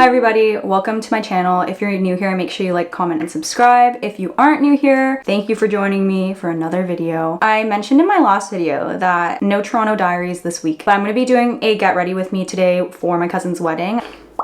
Hi everybody, welcome to my channel. If you're new here, make sure you like, comment, and subscribe. If you aren't new here, thank you for joining me for another video. I mentioned in my last video that no Toronto diaries this week, but I'm gonna be doing a get ready with me today for my cousin's wedding.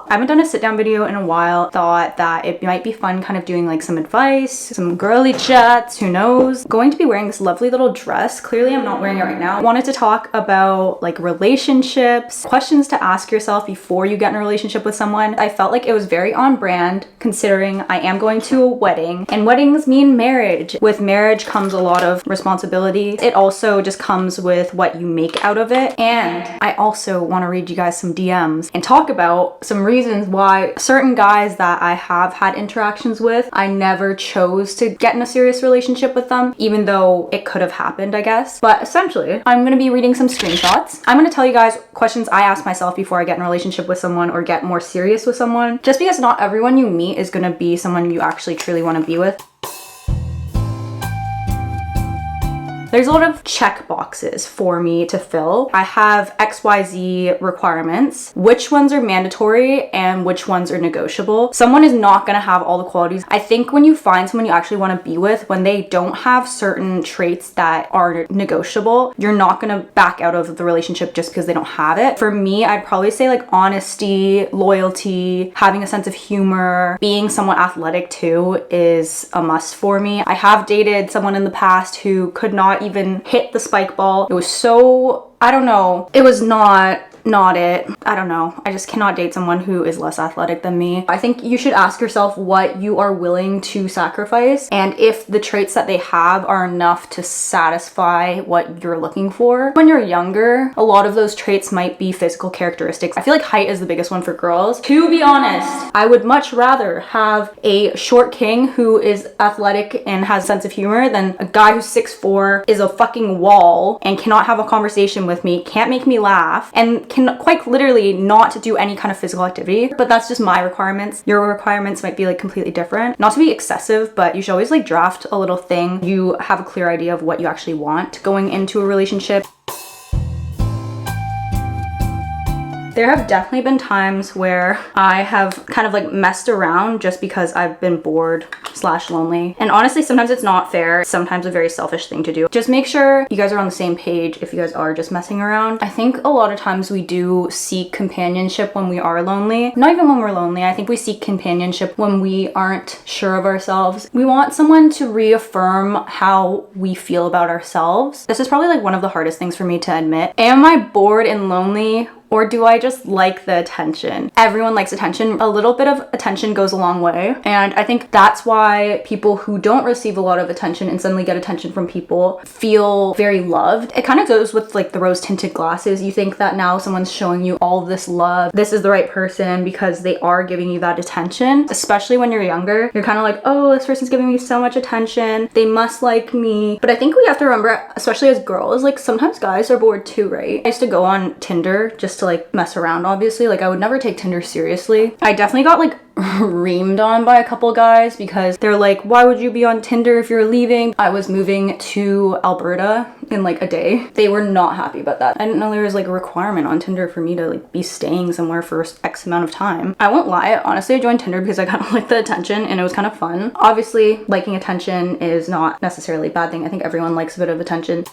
I haven't done a sit down video in a while. Thought that it might be fun kind of doing like some advice, some girly chats, who knows. Going to be wearing this lovely little dress. Clearly I'm not wearing it right now. I wanted to talk about like relationships, questions to ask yourself before you get in a relationship with someone. I felt like it was very on brand considering I am going to a wedding and weddings mean marriage. With marriage comes a lot of responsibility. It also just comes with what you make out of it. And I also want to read you guys some DMs and talk about some reasons why certain guys that I have had interactions with, I never chose to get in a serious relationship with them, even though it could have happened, I guess. But essentially, I'm going to be reading some screenshots. I'm going to tell you guys questions I ask myself before I get in a relationship with someone or get more serious with someone, just because not everyone you meet is going to be someone you actually truly want to be with. There's a lot of check boxes for me to fill. I have XYZ requirements, which ones are mandatory and which ones are negotiable. Someone is not gonna have all the qualities. I think when you find someone you actually wanna be with, when they don't have certain traits that are negotiable, you're not gonna back out of the relationship just because they don't have it. For me, I'd probably say like honesty, loyalty, having a sense of humor, being somewhat athletic too is a must for me. I have dated someone in the past who could not even hit the spike ball. It was so, I don't know, it was not it. I don't know. I just cannot date someone who is less athletic than me. I think you should ask yourself what you are willing to sacrifice and if the traits that they have are enough to satisfy what you're looking for. When you're younger, a lot of those traits might be physical characteristics. I feel like height is the biggest one for girls. To be honest, I would much rather have a short king who is athletic and has a sense of humor than a guy who's 6'4", is a fucking wall and cannot have a conversation with me, can't make me laugh, and can quite literally not do any kind of physical activity. But that's just my requirements. Your requirements might be like completely different. Not to be excessive, but you should always like draft a little thing. You have a clear idea of what you actually want going into a relationship. There have definitely been times where I have kind of like messed around just because I've been bored / lonely. And honestly, sometimes it's not fair. It's sometimes a very selfish thing to do. Just make sure you guys are on the same page if you guys are just messing around. I think a lot of times we do seek companionship when we are lonely. Not even when we're lonely. I think we seek companionship when we aren't sure of ourselves. We want someone to reaffirm how we feel about ourselves. This is probably like one of the hardest things for me to admit. Am I bored and lonely? Or do I just like the attention? Everyone likes attention. A little bit of attention goes a long way. And I think that's why people who don't receive a lot of attention and suddenly get attention from people feel very loved. It kind of goes with like the rose tinted glasses. You think that now someone's showing you all of this love. This is the right person because they are giving you that attention. Especially when you're younger, you're kind of like, oh, this person's giving me so much attention. They must like me. But I think we have to remember, especially as girls, like sometimes guys are bored too, right? I used to go on Tinder just to like mess around, obviously. Like I would never take Tinder seriously. I definitely got like reamed on by a couple guys because they're like, why would you be on Tinder if you're leaving? I was moving to Alberta in like a day. They were not happy about that. I didn't know there was like a requirement on Tinder for me to like be staying somewhere for X amount of time. I won't lie, honestly I joined Tinder because I kind of liked the attention and it was kind of fun. Obviously liking attention is not necessarily a bad thing. I think everyone likes a bit of attention.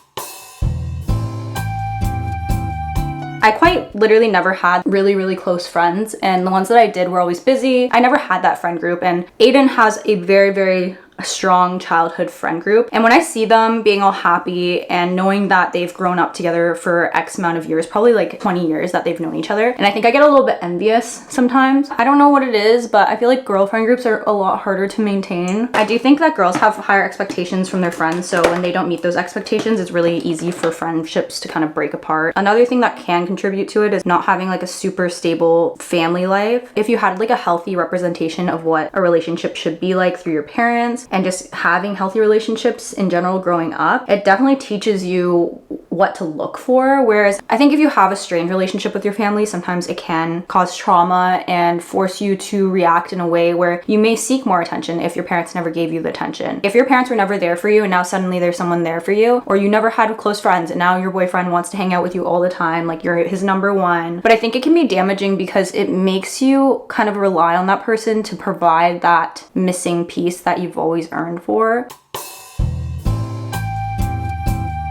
I quite literally never had really close friends, and the ones that I did were always busy. I never had that friend group, and Aiden has a very strong childhood friend group. And when I see them being all happy and knowing that they've grown up together for X amount of years, probably like 20 years that they've known each other, and I think I get a little bit envious sometimes. I don't know what it is, but I feel like girlfriend groups are a lot harder to maintain. I do think that girls have higher expectations from their friends, so when they don't meet those expectations, it's really easy for friendships to kind of break apart. Another thing that can contribute to it is not having like a super stable family life. If you had like a healthy representation of what a relationship should be like through your parents, and just having healthy relationships in general growing up, it definitely teaches you what to look for. Whereas I think if you have a strained relationship with your family, sometimes it can cause trauma and force you to react in a way where you may seek more attention if your parents never gave you the attention. If your parents were never there for you and now suddenly there's someone there for you, or you never had close friends and now your boyfriend wants to hang out with you all the time, like you're his number one. But I think it can be damaging because it makes you kind of rely on that person to provide that missing piece that you've always earned for.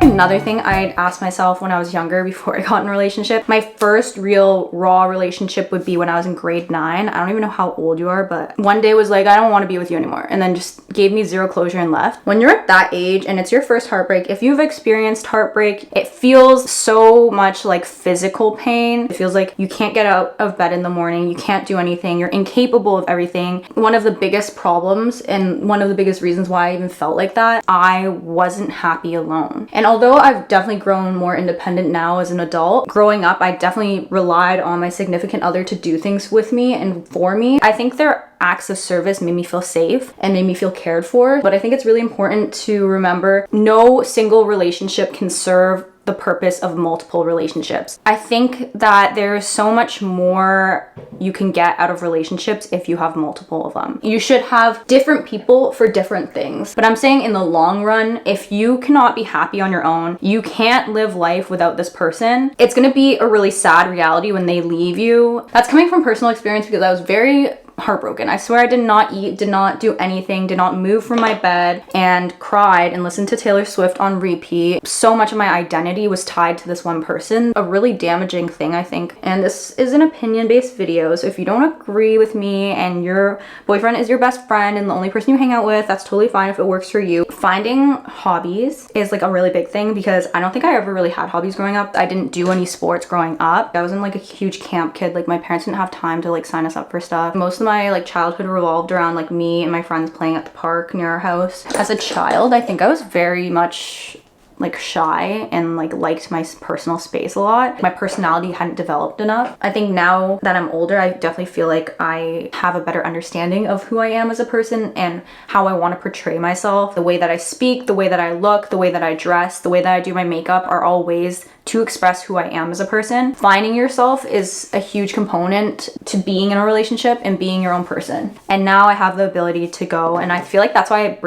Another thing I'd ask myself when I was younger before I got in a relationship, my first real raw relationship would be when I was in grade 9. I don't even know how old you are, but one day was like, I don't want to be with you anymore, and then just gave me zero closure and left. When you're at that age and it's your first heartbreak, if you've experienced heartbreak, it feels so much like physical pain. It feels like you can't get out of bed in the morning, you can't do anything, you're incapable of everything. One of the biggest problems and one of the biggest reasons why I even felt like that, I wasn't happy alone. And although I've definitely grown more independent now as an adult, growing up, I definitely relied on my significant other to do things with me and for me. I think their acts of service made me feel safe and made me feel cared for. But I think it's really important to remember no single relationship can serve the purpose of multiple relationships. I think that there's so much more you can get out of relationships if you have multiple of them. You should have different people for different things. But I'm saying in the long run, if you cannot be happy on your own, you can't live life without this person. It's gonna be a really sad reality when they leave you. That's coming from personal experience because I was very heartbroken. I swear I did not eat, did not do anything, did not move from my bed, and cried and listened to Taylor Swift on repeat. So much of my identity was tied to this one person. A really damaging thing, I think. And this is an opinion-based video, so if you don't agree with me and your boyfriend is your best friend and the only person you hang out with, that's totally fine if it works for you. Finding hobbies is like a really big thing because I don't think I ever really had hobbies growing up. I didn't do any sports growing up. I wasn't like a huge camp kid. Like my parents didn't have time to like sign us up for stuff. Most of my like childhood revolved around like me and my friends playing at the park near our house. As a child, I think I was very much like shy and like liked my personal space a lot. My personality hadn't developed enough. I think now that I'm older, I definitely feel like I have a better understanding of who I am as a person and how I want to portray myself. The way that I speak, the way that I look, the way that I dress, the way that I do my makeup are all ways to express who I am as a person. Finding yourself is a huge component to being in a relationship and being your own person. And now I have the ability to go, and I feel like that's why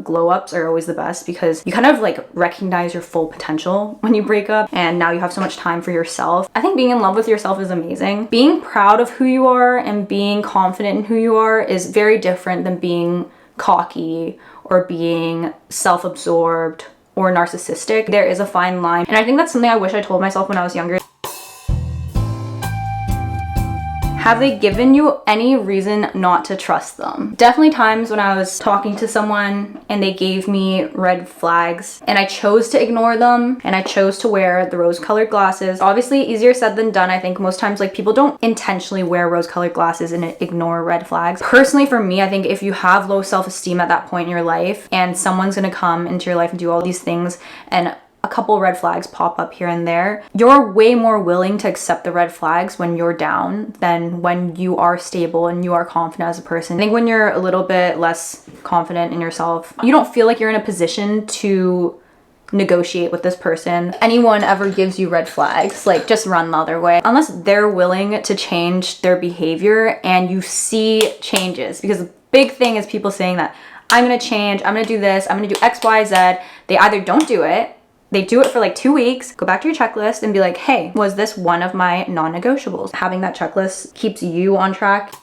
glow ups are always the best, because you kind of like recognize your full potential when you break up, and now you have so much time for yourself. I think being in love with yourself is amazing. Being proud of who you are and being confident in who you are is very different than being cocky or being self-absorbed or narcissistic. There is a fine line, and I think that's something I wish I told myself when I was younger. Have they given you any reason not to trust them? Definitely times when I was talking to someone and they gave me red flags and I chose to ignore them and I chose to wear the rose-colored glasses. Obviously easier said than done. I think most times like people don't intentionally wear rose-colored glasses and ignore red flags. Personally for me, I think if you have low self-esteem at that point in your life and someone's gonna come into your life and do all these things and a couple red flags pop up here and there, you're way more willing to accept the red flags when you're down than when you are stable and you are confident as a person. I think when you're a little bit less confident in yourself, you don't feel like you're in a position to negotiate with this person. Anyone ever gives you red flags, like just run the other way. Unless they're willing to change their behavior and you see changes. Because the big thing is people saying that I'm gonna change, I'm gonna do this, I'm gonna do X, Y, Z. They either don't do it, they do it for like 2 weeks, go back to your checklist and be like, hey, was this one of my non-negotiables? Having that checklist keeps you on track.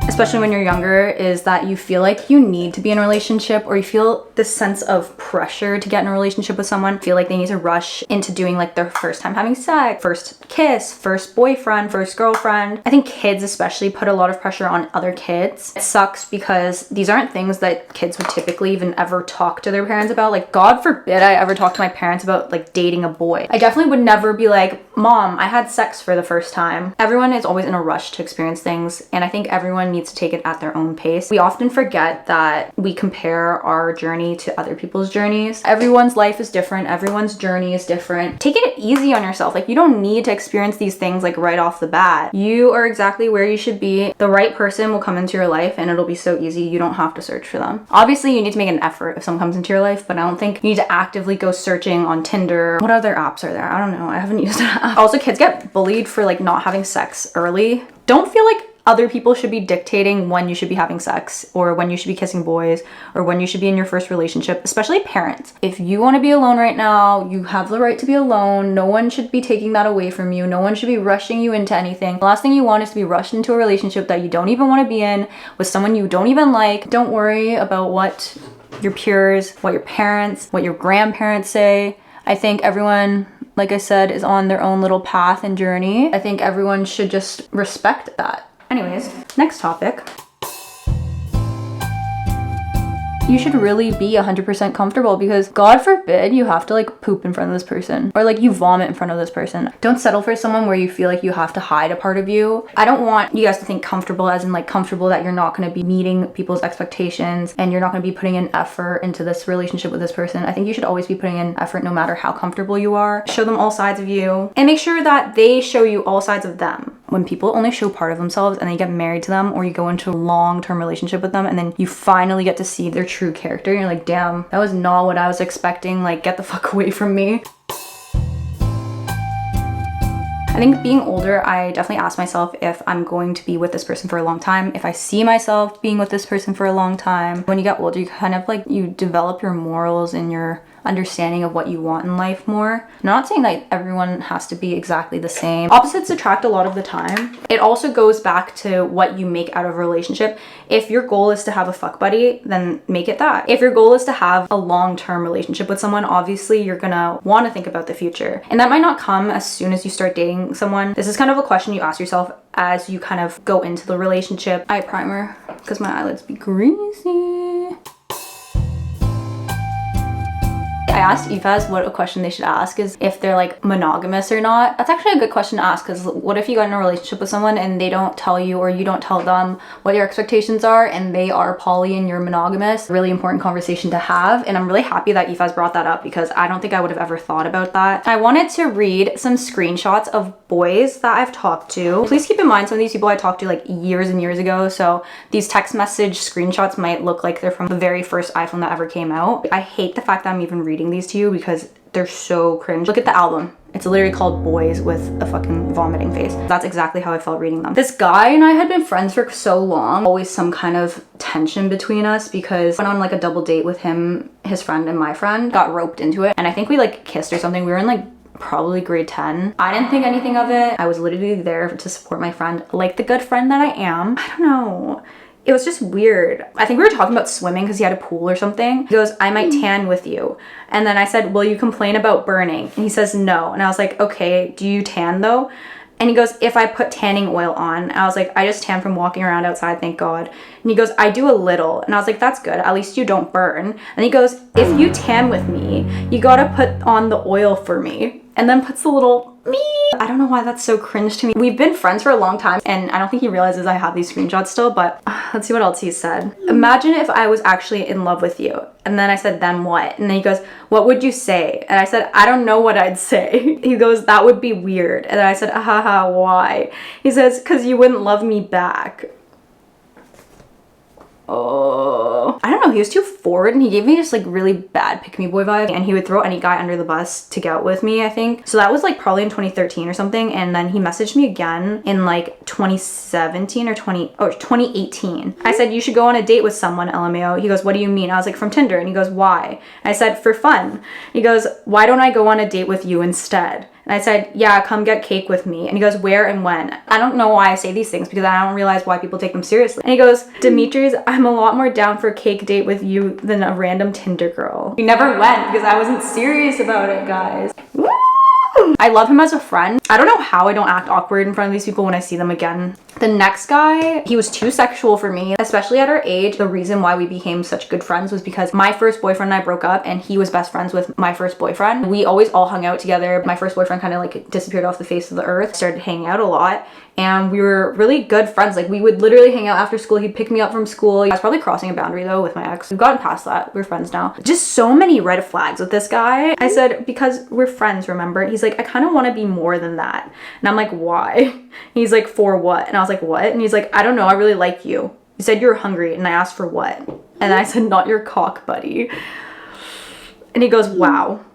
Especially when you're younger, is that you feel like you need to be in a relationship, or you feel this sense of pressure to get in a relationship with someone, feel like they need to rush into doing like their first time having sex, first kiss, first boyfriend, first girlfriend. I think kids especially put a lot of pressure on other kids. It sucks because these aren't things that kids would typically even ever talk to their parents about. Like God forbid I ever talk to my parents about like dating a boy. I definitely would never be like, Mom, I had sex for the first time. Everyone is always in a rush to experience things, and I think everyone needs to take it at their own pace. We often forget that we compare our journey to other people's journeys. Everyone's life is different. Everyone's journey is different. Take it easy on yourself. Like, you don't need to experience these things like right off the bat. You are exactly where you should be. The right person will come into your life and it'll be so easy. You don't have to search for them. Obviously, you need to make an effort if someone comes into your life, but I don't think you need to actively go searching on Tinder. What other apps are there? I don't know. I haven't used an app. Also, kids get bullied for like not having sex early. Don't feel like other people should be dictating when you should be having sex or when you should be kissing boys or when you should be in your first relationship, especially parents. If you want to be alone right now, you have the right to be alone. No one should be taking that away from you. No one should be rushing you into anything. The last thing you want is to be rushed into a relationship that you don't even want to be in with someone you don't even like. Don't worry about what your peers, what your parents, what your grandparents say. I think everyone, like I said, is on their own little path and journey. I think everyone should just respect that. Anyways, next topic. You should really be 100% comfortable, because God forbid you have to like poop in front of this person or like you vomit in front of this person. Don't settle for someone where you feel like you have to hide a part of you. I don't want you guys to think comfortable as in like comfortable that you're not going to be meeting people's expectations and you're not going to be putting in effort into this relationship with this person. I think you should always be putting in effort no matter how comfortable you are. Show them all sides of you and make sure that they show you all sides of them. When people only show part of themselves and they get married to them or you go into a long-term relationship with them and then you finally get to see their true character, and you're like, damn, that was not what I was expecting. Like, get the fuck away from me. I think being older, I definitely ask myself if I'm going to be with this person for a long time, if I see myself being with this person for a long time. When you get older, you kind of like, you develop your morals and your understanding of what you want in life more. I'm not saying that everyone has to be exactly the same. Opposites attract a lot of the time. It also goes back to what you make out of a relationship. If your goal is to have a fuck buddy, then make it that. If your goal is to have a long-term relationship with someone, obviously you're gonna want to think about the future. And that might not come as soon as you start dating someone. This is kind of a question you ask yourself as you kind of go into the relationship. Eye primer, because my eyelids be greasy. I asked Ifas what a question they should ask is if they're like monogamous or not. That's actually a good question to ask, because what if you got in a relationship with someone and they don't tell you or you don't tell them what your expectations are and they are poly and you're monogamous? Really important conversation to have, and I'm really happy that Ifas brought that up because I don't think I would have ever thought about that. I wanted to read some screenshots of boys that I've talked to. Please keep in mind some of these people I talked to like years and years ago, so these text message screenshots might look like they're from the very first iPhone that ever came out. I hate the fact that I'm even reading these to you because they're so cringe. Look at the album. It's literally called Boys with a fucking vomiting face. That's exactly how I felt reading them. This guy and I had been friends for so long. Always some kind of tension between us because I went on like a double date with him, his friend, and my friend. Got roped into it. And I think we like kissed or something. We were in like probably grade 10. I didn't think anything of it. I was literally there to support my friend like the good friend that I am. I don't know. It was just weird. I think we were talking about swimming because he had a pool or something. He goes, I might tan with you. And then I said, will you complain about burning? And he says, no. And I was like, okay, do you tan though? And he goes, if I put tanning oil on. I was like, I just tan from walking around outside, thank God. And he goes, I do a little. And I was like, that's good. At least you don't burn. And he goes, if you tan with me, you gotta put on the oil for me. And then puts the little me. I don't know why that's so cringe to me. We've been friends for a long time and I don't think he realizes I have these screenshots still, but let's see what else he said. Imagine if I was actually in love with you. And then I said, then what? And then he goes, what would you say? And I said, I don't know what I'd say. He goes, that would be weird. And then I said, haha, why? He says, because you wouldn't love me back. Oh, I don't know, he was too forward and he gave me just like really bad pick-me boy vibe, and he would throw any guy under the bus to get out with me, I think. So that was like probably in 2013 or something, and then he messaged me again in like 2017 or 2018. I said, you should go on a date with someone, LMAO. He goes, what do you mean? I was like, from Tinder. And he goes, why? And I said, for fun. He goes, why don't I go on a date with you instead? And I said, yeah, come get cake with me. And he goes, where and when? I don't know why I say these things because I don't realize why people take them seriously. And he goes, Demetrius, I'm a lot more down for a cake date with you than a random Tinder girl. We never went because I wasn't serious about it, guys. Woo! I love him as a friend. I don't know how I don't act awkward in front of these people when I see them again. The next guy, he was too sexual for me, especially at our age. The reason why we became such good friends was because my first boyfriend and I broke up and he was best friends with my first boyfriend. We always all hung out together. My first boyfriend kind of like disappeared off the face of the earth, started hanging out a lot. And we were really good friends. Like we would literally hang out after school. He'd pick me up from school. I was probably crossing a boundary though with my ex. We've gotten past that. We're friends now. Just so many red flags with this guy. I said, because we're friends, remember? He's like, I kind of want to be more than that. And I'm like, why? He's like, for what? And I was like, what? And he's like, I don't know. I really like you. You said you were hungry. And I asked for what? And I said, not your cock, buddy. And he goes, wow.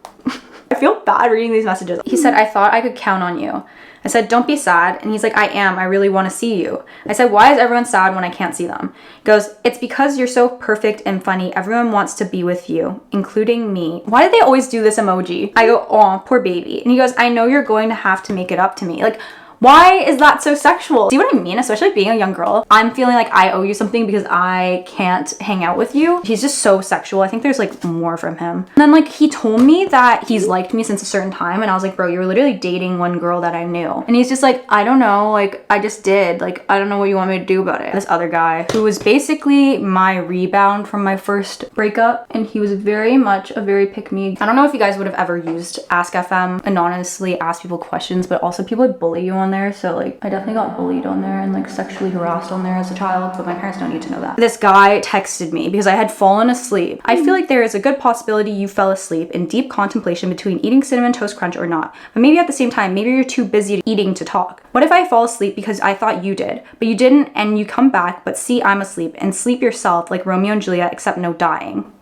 I feel bad reading these messages. He said, I thought I could count on you. I said, don't be sad. And he's like, I am. I really want to see you. I said, why is everyone sad when I can't see them? He goes, it's because you're so perfect and funny. Everyone wants to be with you, including me. Why do they always do this emoji? I go, aw, poor baby. And he goes, I know you're going to have to make it up to me. Like, why is that so sexual? See what I mean? Especially being a young girl. I'm feeling like I owe you something because I can't hang out with you. He's just so sexual. I think there's like more from him. And then like he told me that he's liked me since a certain time. And I was like, bro, you were literally dating one girl that I knew. And he's just like, I don't know. Like I just did. Like, I don't know what you want me to do about it. This other guy who was basically my rebound from my first breakup. And he was very much a very pick-me. I don't know if you guys would have ever used Ask FM, anonymously ask people questions, but also people would bully you on there. So like I definitely got bullied on there and like sexually harassed on there as a child, but my parents don't need to know that. This guy texted me because I had fallen asleep. I feel like there is a good possibility you fell asleep in deep contemplation between eating Cinnamon Toast Crunch or not, but maybe at the same time, maybe you're too busy eating to talk. What if I fall asleep because I thought you did, but you didn't, and you come back, but see I'm asleep, and sleep yourself like Romeo and Juliet, except no dying.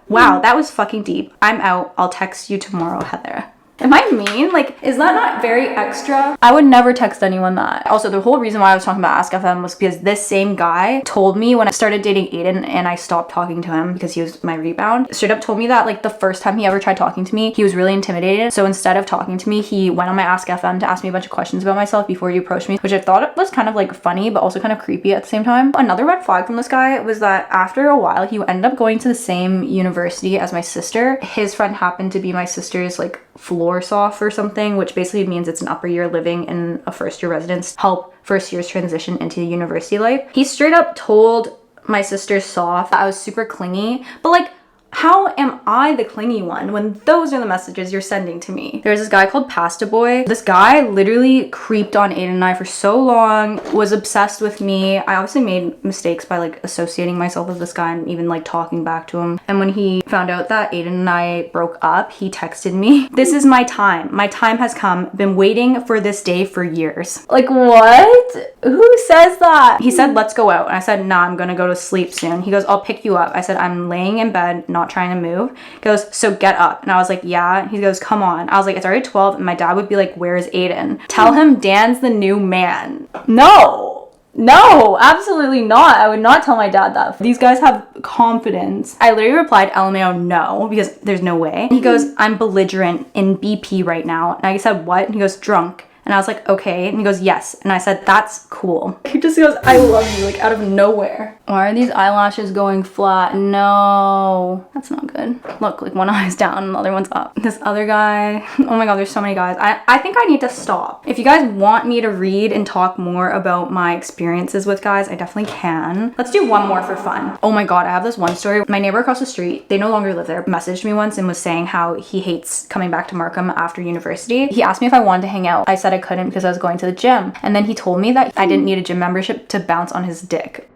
Wow, that was fucking deep. I'm out. I'll text you tomorrow, Heather. Am I mean? Like, is that not very extra? I would never text anyone that. Also, the whole reason why I was talking about Ask FM was because this same guy told me when I started dating Aiden and I stopped talking to him because he was my rebound, straight up told me that like the first time he ever tried talking to me, he was really intimidated. So instead of talking to me, he went on my Ask FM to ask me a bunch of questions about myself before he approached me, which I thought was kind of like funny, but also kind of creepy at the same time. Another red flag from this guy was that after a while, he ended up going to the same university as my sister. His friend happened to be my sister's like floor soft or something, which basically means it's an upper year living in a first year residence, help first years transition into university life. He straight up told my sister's soft that I was super clingy, but like, how am I the clingy one when those are the messages you're sending to me? There's this guy called Pasta Boy. This guy literally creeped on Aiden and I for so long, was obsessed with me. I obviously made mistakes by like associating myself with this guy and even like talking back to him. And when he found out that Aiden and I broke up, he texted me, "This is my time. My time has come. Been waiting for this day for years." Like, what? Who says that? He said, "Let's go out." And I said, "Nah, I'm gonna go to sleep soon." He goes, "I'll pick you up." I said, "I'm laying in bed, not trying to move." He goes, "So get up." And I was like, "Yeah." He goes, "Come on." I was like, "It's already 12 and my dad would be like, where's Aiden? Tell him Dan's the new man." No, absolutely not. I would not tell my dad that. These guys have confidence. I literally replied, LMAO, no, because there's no way. He goes, "I'm belligerent in BP right now." And I said, "What?" And he goes, "Drunk." And I was like, "Okay." And he goes, "Yes." And I said, "That's cool." He just goes, "I love you," like out of nowhere. Why are these eyelashes going flat? No, that's not good. Look, like one eye's down and the other one's up. This other guy, oh my God, there's so many guys. I think I need to stop. If you guys want me to read and talk more about my experiences with guys, I definitely can. Let's do one more for fun. Oh my God, I have this one story. My neighbor across the street, they no longer live there, messaged me once and was saying how he hates coming back to Markham after university. He asked me if I wanted to hang out. I said I couldn't because I was going to the gym. And then he told me that I didn't need a gym membership to bounce on his dick.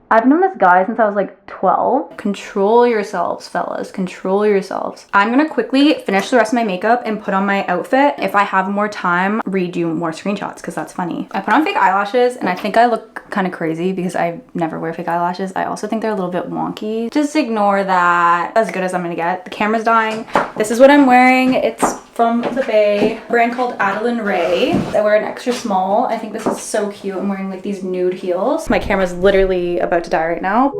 I've known this guy since I was like 12. Control yourselves, fellas. Control yourselves. I'm gonna quickly finish the rest of my makeup and put on my outfit. If I have more time, read you more screenshots because that's funny. I put on fake eyelashes and I think I look kind of crazy because I never wear fake eyelashes. I also think they're a little bit wonky. Just ignore that. As good as I'm gonna get. The camera's dying. This is what I'm wearing. It's from the Bay, a brand called Adeline Ray. I wear an extra small. I think this is so cute. I'm wearing like these nude heels. My camera's literally about to die right now.